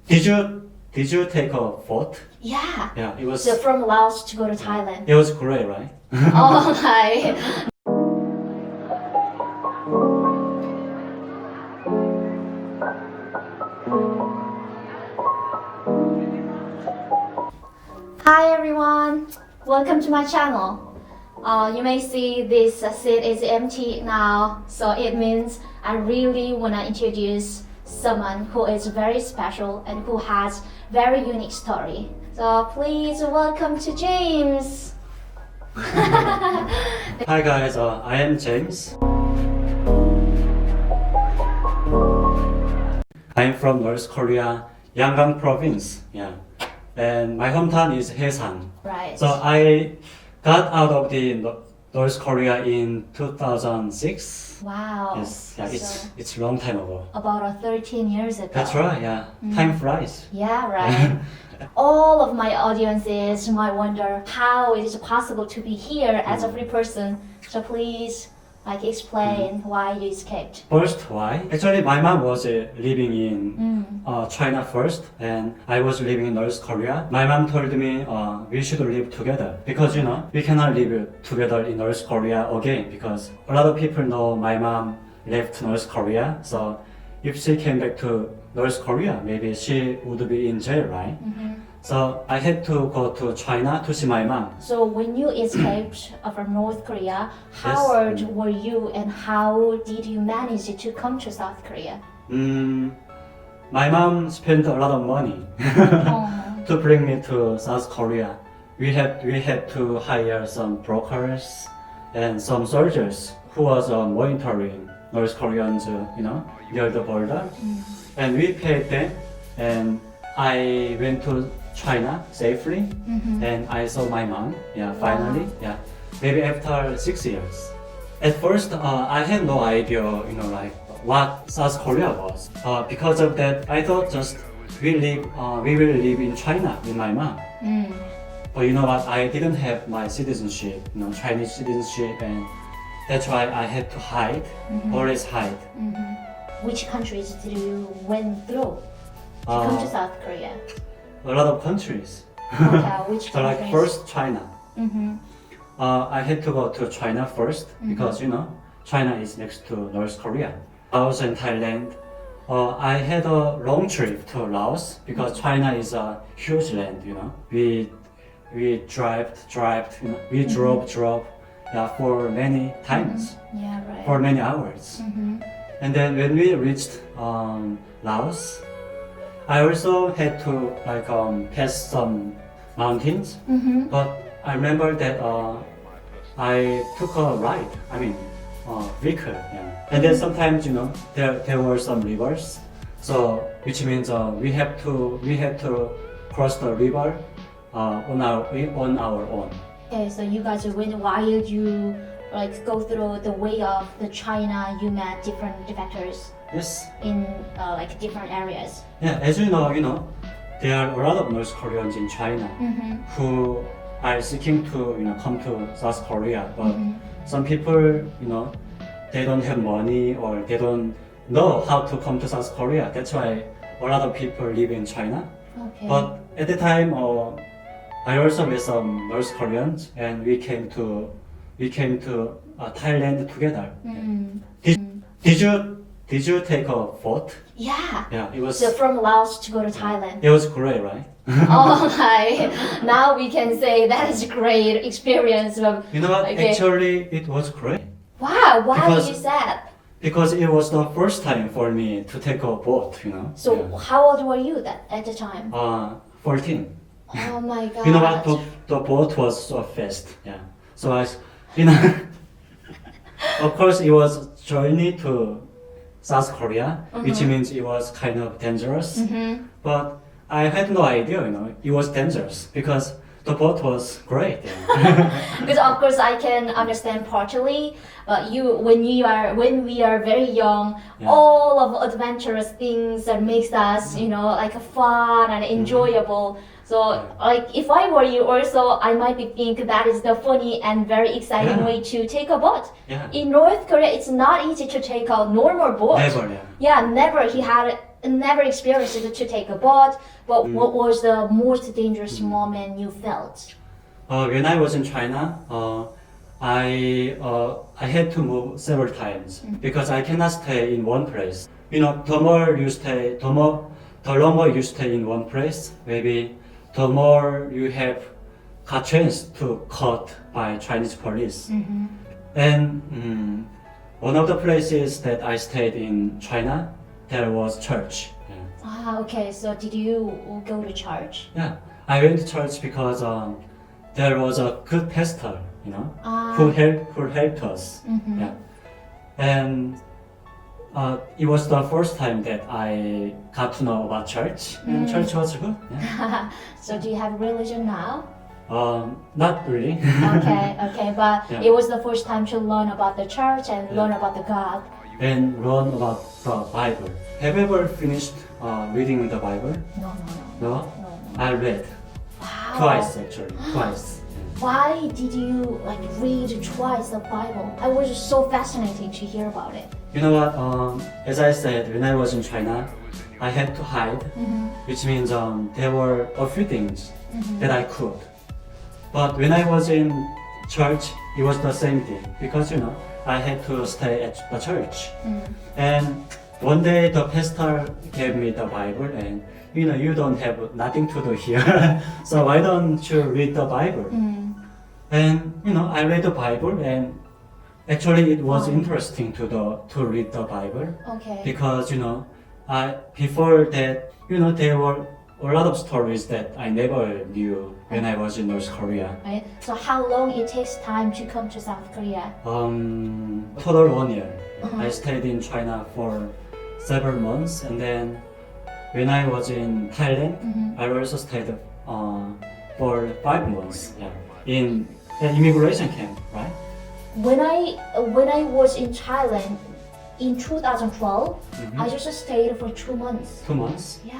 Did you take a boat? Yeah. Yeah, it was So from Laos to go to Thailand. it was great, right? Oh my. Hi everyone, welcome to my channel. You may see this seat is empty now, so it means I really want to introduce someone who is very special and who has very unique story. So please welcome to James. Hi guys, I am James. I'm from North Korea, Yangon province. Yeah, and my hometown is Haesan. Right. So I got out of the North Korea in 2006. Wow. Yes, yeah, So it's a long time ago. about 13 years ago. That's right. Yeah, time flies. Yeah, right. All of my audiences might wonder how it is possible to be here as a free person. So please, explain why you escaped. First, why? Actually, my mom was living in China first, and I was living in North Korea. My mom told me we should live together because we cannot live together in North Korea again because a lot of people know my mom left North Korea. So if she came back to North Korea, maybe she would be in jail, right? So I had to go to China to see my mom. So when you escaped from North Korea, how Yes. old were you and how did you manage to come to South Korea? My mom spent a lot of money Oh. to bring me to South Korea. We had to hire some brokers and some soldiers who was monitoring North Koreans, near the border. And we paid them, and I went to China safely, and I saw my mom. Yeah, finally. Yeah, maybe after 6 years. At first, I had no idea, what South Korea was. Because of that, I thought just we will live in China with my mom. But you know what? I didn't have my citizenship, Chinese citizenship, and that's why I had to hide, always hide. Which countries did you went through to come to South Korea? A lot of countries. Okay, which So countries? first China. I had to go to China first because China is next to North Korea. Laos and Thailand. I had a long trip to Laos because China is a huge land. We drove, yeah, for many times, Yeah, right. for many hours. And then when we reached Laos, I also had to pass some mountains. But I remember that I took a ride. I mean, vehicle. Yeah. And then sometimes there were some rivers. So which means we had to cross the river on our own. Okay, so you guys went while you go through the way of the China, you met different defectors Yes. in different areas. Yeah. As you know, there are a lot of North Koreans in China who are seeking to come to South Korea, but some people they don't have money or they don't know how to come to South Korea. That's why a lot of people live in China. Okay. But at the time, I also met some North Koreans, and we came to Thailand together. Did you take a boat? Yeah. Yeah, it was So from Laos to go to Thailand. it was great, right? Oh my! Now we can say that is a great experience. You know what? Okay. Actually, it was great Wow! Why Because- you said? because it was the first time for me to take a boat. So Yeah. how old were you at the time? 14. Oh my god! You know what? The boat was so fast. Yeah. So of course, it was journey to South Korea, which means it was kind of dangerous. But I had no idea, it was dangerous because the boat was great. Yeah. Because of course I can understand partially, but when we are very young, Yeah. all of adventurous things that makes us fun and enjoyable. So if I were you also, I might think that is the funny and very exciting Yeah. way to take a boat. Yeah. In North Korea, it's not easy to take a normal boat. Never. Yeah. Yeah, never. He had never experienced it to take a boat, but what was the most dangerous moment you felt? When I was in China, I had to move several times because I cannot stay in one place. You know, the more you stay, the longer you stay in one place, maybe the more you have got chance to caught by Chinese police. And one of the places that I stayed in China, there was church. Ah, okay. So did you go to church? Yeah, I went to church because there was a good pastor, you know, who helped us. Yeah, and it was the first time that I got to know about church, and church was good. Yeah. So do you have religion now? Not really. Okay, but Yeah. it was the first time to learn about the church and learn about the God. And learn about the Bible. Have you ever finished reading the Bible? No. No. I read Wow. twice actually, twice. Why did you like read twice the Bible? I was so fascinating to hear about it. You know what? As I said, when I was in China, I had to hide, which means there were a few things that I could. But when I was in church, it was the same thing because you know I had to stay at the church. And one day the pastor gave me the Bible, and you know you don't have nothing to do here, so why don't you read the Bible? And you know I read the Bible, and actually it was interesting to read the Bible Okay. because you know before that you know there were a lot of stories that I never knew when I was in North Korea. Right. So how long it takes time to come to South Korea? Total 1 year. I stayed in China for several months, and then when I was in Thailand, I also stayed for 5 months. Yeah, in an immigration camp, right? When I was in Thailand in 2012, I just stayed for 2 months. 2 months. Yeah,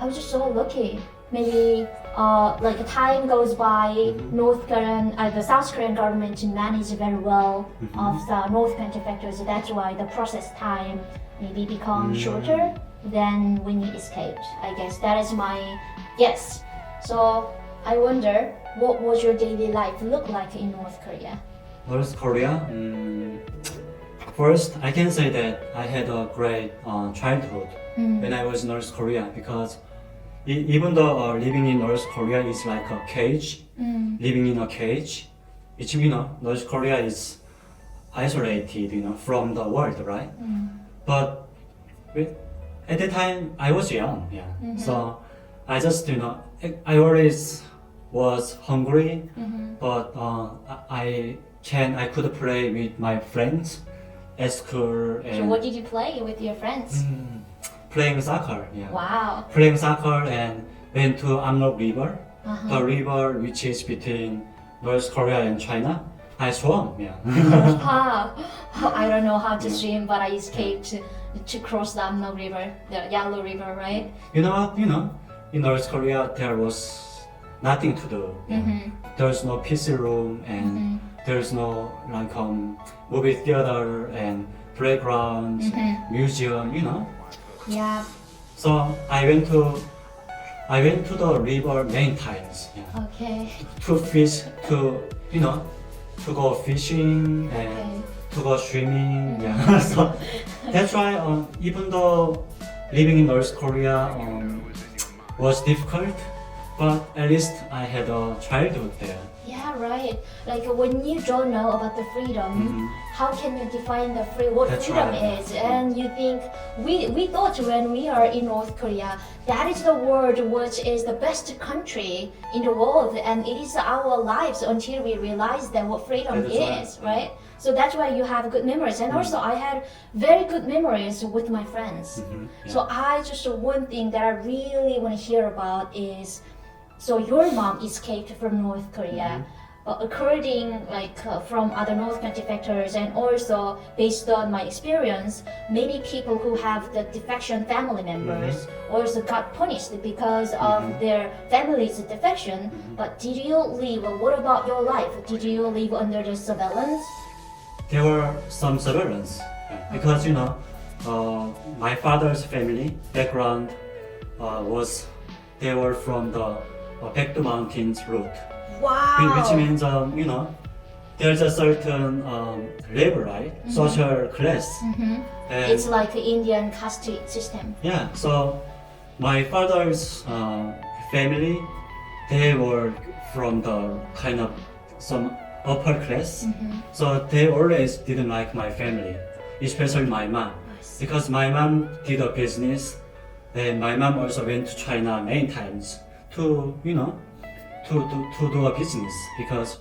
I was just so lucky. Maybe like time goes by, the South Korean government manage very well of the North Korean defectors. That's why the process time maybe become shorter than when you escaped. I guess that is my guess. So I wonder, what was your daily life look like in North Korea? North Korea. First, I can say that I had a great childhood when I was in North Korea because even though living in North Korea is like a cage, living in a cage, which you know North Korea is isolated, you know, from the world, right? But at the time I was young, yeah. So I just you know I always was hungry, but I could play with my friends at school So and what did you play with your friends? playing soccer. Yeah. Wow. Playing soccer and went to Amrok River, the river which is between North Korea and China. I swam. Yeah. Wow. I don't know how to swim, but I escaped to cross the Amno River, the Yellow River, right? You know what? You know, in North Korea there was nothing to do. Yeah. There's no PC room and there's no like movie theater and playgrounds, museum. You know. Yeah. So I went to the river many times. Yeah. Okay. To fish, to you know, to go fishing and Okay. to go swimming. Yeah. So that's why even though living in North Korea was difficult, but at least I had a childhood there. Yeah, right. Like when you don't know about the freedom, how can you define the what That's freedom right. is? And you think we thought when we are in North Korea, that is the world which is the best country in the world, and it is our lives until we realize that what freedom That is is, right? So that's why you have good memories. And also I had very good memories with my friends. Yeah. So I just one thing that I really want to hear about is, so your mom escaped from North Korea. According from other North Korean defectors, and also based on my experience, many people who have the defection family members also got punished because of their family's defection. But did you live? What about your life? Did you live under the surveillance? There were some surveillance because you know my father's family background was they were from the Baekdu Mountains route, Wow. which means there's a certain level, right? Social class. And It's like Indian caste system. yeah, so my father's family, they were from the kind of some upper class, so they always didn't like my family, especially my mom, because my mom did a business, and my mom also went to China many times to to do a business because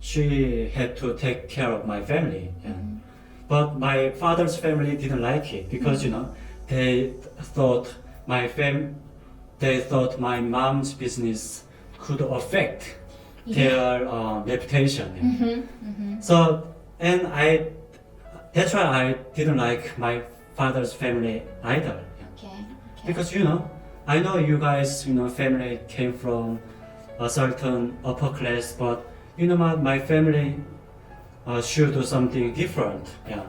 she had to take care of my family. Yeah. But my father's family didn't like it because they thought they thought my mom's business could affect their reputation. Yeah. So that's why I didn't like my father's family either. Yeah. Okay. Because I know you guys family came from a certain upper class, but my family should do something different, yeah,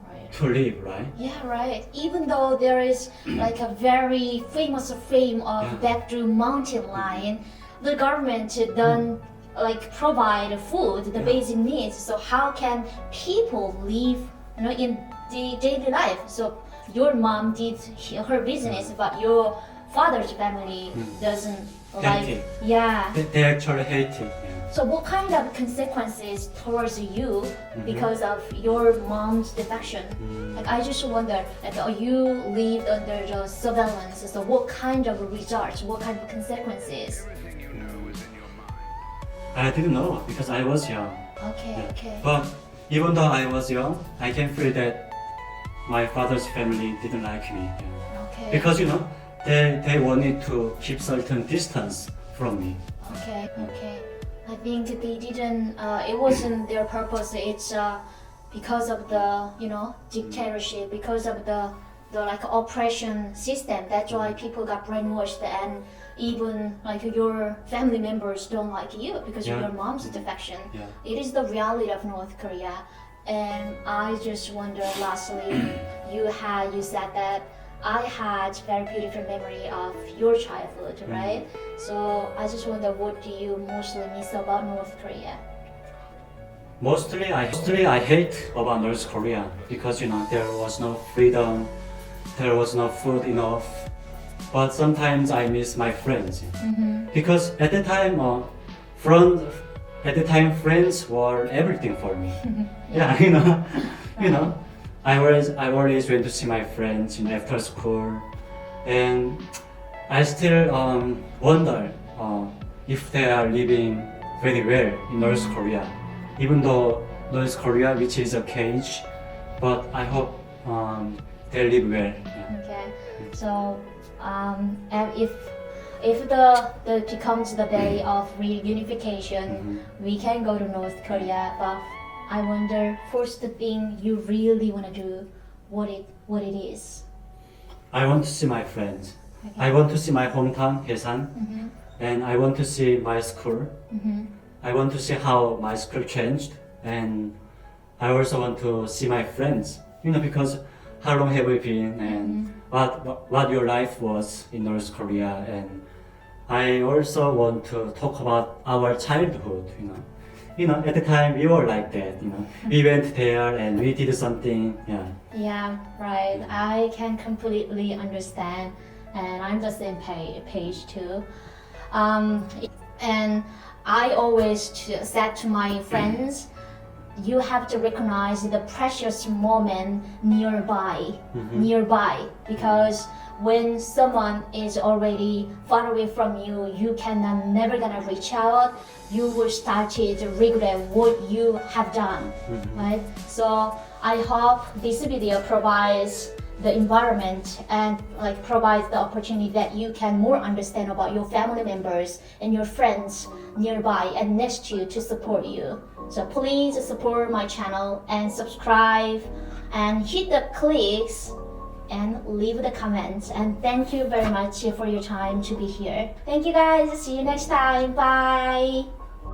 Right. to live, right? Yeah, right. Even though there is like a very famous frame of Yeah. Baekdu mountain lion, the government don't like provide food, the Yeah. basic needs. So how can people live, in the daily life? So your mom did her business, but your father's family doesn't like. Hate it. Yeah. They actually hate it. Yeah. So what kind of consequences towards you because of your mom's defection? Like I just wonder, like you lived under the surveillance. So what kind of results? What kind of consequences? I didn't know because I was young. Okay, Yeah. okay. But even though I was young, I can feel that my father's family didn't like me. Yeah. Okay. Because they wanted to keep certain distance from me. Okay, okay. I think they didn't. It wasn't their purpose. It's because of the dictatorship, because of the like oppression system. That's why people got brainwashed, and even like your family members don't like you because of Yeah. your mom's defection. Yeah. It is the reality of North Korea, and I just wonder. Lastly, you said that. I had very beautiful memory of your childhood, right? So I just wonder, what do you mostly miss about North Korea? Mostly I hate about North Korea because there was no freedom, there was no food enough. But sometimes I miss my friends because at the time, friends were everything for me. Yeah, I always went to see my friends after school, and I still wonder if they are living very well in North Korea, even though North Korea, which is a cage, but I hope they live well. Yeah. Okay, so and if the becomes the day of reunification, we can go to North Korea. But I wonder, first thing you really want to do, what it is. I want to see my friends. Okay. I want to see my hometown, Daesan, and I want to see my school. I want to see how my school changed, and I also want to see my friends. Because how long have we been, and what your life was in North Korea, and I also want to talk about our childhood. At the time we were like that. We went there and we did something. Yeah. Yeah, right. I can completely understand, and I'm the same page too. And I always said to my friends, you have to recognize the precious moment nearby, because when someone is already far away from you, you can never gonna reach out. You will start to regret what you have done, right? So I hope this video provides the environment and like provides the opportunity that you can more understand about your family members and your friends nearby and next to you to support you. So please support my channel and subscribe and hit the clicks and leave the comments, and thank you very much for your time to be here. Thank you guys. See you next time. Bye.